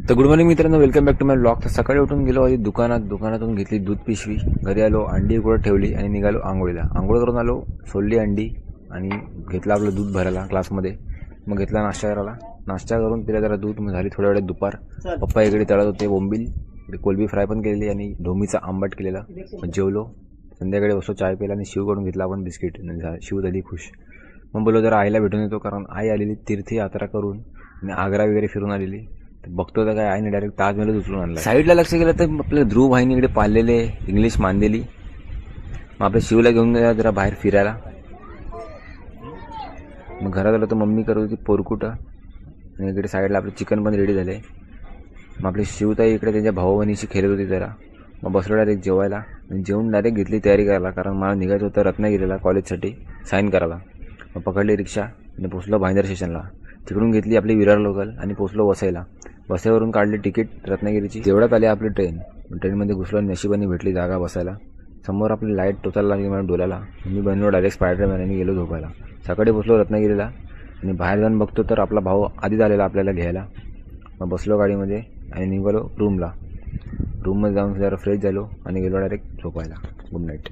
तर good morning मित्रांनो, welcome back to my blog. तर सकाळी उठून गेलो आधी दुकानातून घेतली दूध पिशवी, घरी आलो, अंडी उकडत ठेवली आणि निघालो आंघोळीला. आंघोळ करून आलो, सोडली अंडी आणि घेतलं आपलं दूध भरायला क्लासमध्ये. मग घेतला नाश्ता करायला, नाश्ता करून पिला जरा दूध. मग झाली थोड्या वेळात दुपार. पप्पा इकडे तळत होते बोंबील, इकडे कोलबी फ्राय पण केलेली आणि ढोमीचा आंबट केलेला. मग जेवलो, संध्याकाळी बसलो चाय प्यायला आणि शिवकडून घेतला आपण बिस्किट. शिव झाली खुश. मग बोललो जरा आईला भेटून येतो, कारण आई आलेली तीर्थ यात्रा करून आणि आग्रा वगैरे फिरून आलेली. बघतो तर काय आईने डायरेक्ट ताजमहल उचलून आणला. साईडला लक्ष गेलं तर आपल्या ध्रुव भाईने इकडे पाळलेले इंग्लिश मांदेली. मग आपल्या शिवला घेऊन गेला जरा बाहेर फिरायला. मग घरात आलो तर मम्मी करत होती पोरकुटा आणि इकडे साईडला आपलं चिकन पण रेडी झाले. मग आपली शिवताई इकडे त्यांच्या भाऊ बहिणीशी खेळत होती जरा. मग बसलो डायरेक्ट जेवायला आणि जेवून डायरेक्ट घेतली तयारी करायला, कारण मला निघायचं होतं रत्नागिरीला कॉलेजसाठी साईन करायला. मग पकडली रिक्षा आणि पोचलो भाईंदर स्टेशनला. तिकडून घेतली आपली विरार लोकल आणि पोचलो वसईला. वसईवरून काढली तिकीट रत्नागिरीची. तेवढ्यात आली आपली ट्रेन. ट्रेनमध्ये घुसलो आणि नशिबाने भेटली जागा बसायला. समोर आपली लाईट टोचायला लागली मला डोल्याला. मी बनलो डायरेक्ट स्पायडरमॅन आणि गेलो झोपायला. सकाळी पोचलो रत्नागिरीला आणि बाहेर जाऊन बघतो तर आपला भाऊ आधीच आलेला आपल्याला घ्यायला. मग बसलो गाडीमध्ये आणि निघालो रूममध्ये जाऊन जरा फ्रेश झालो आणि गेलो डायरेक्ट झोपायला. Good night.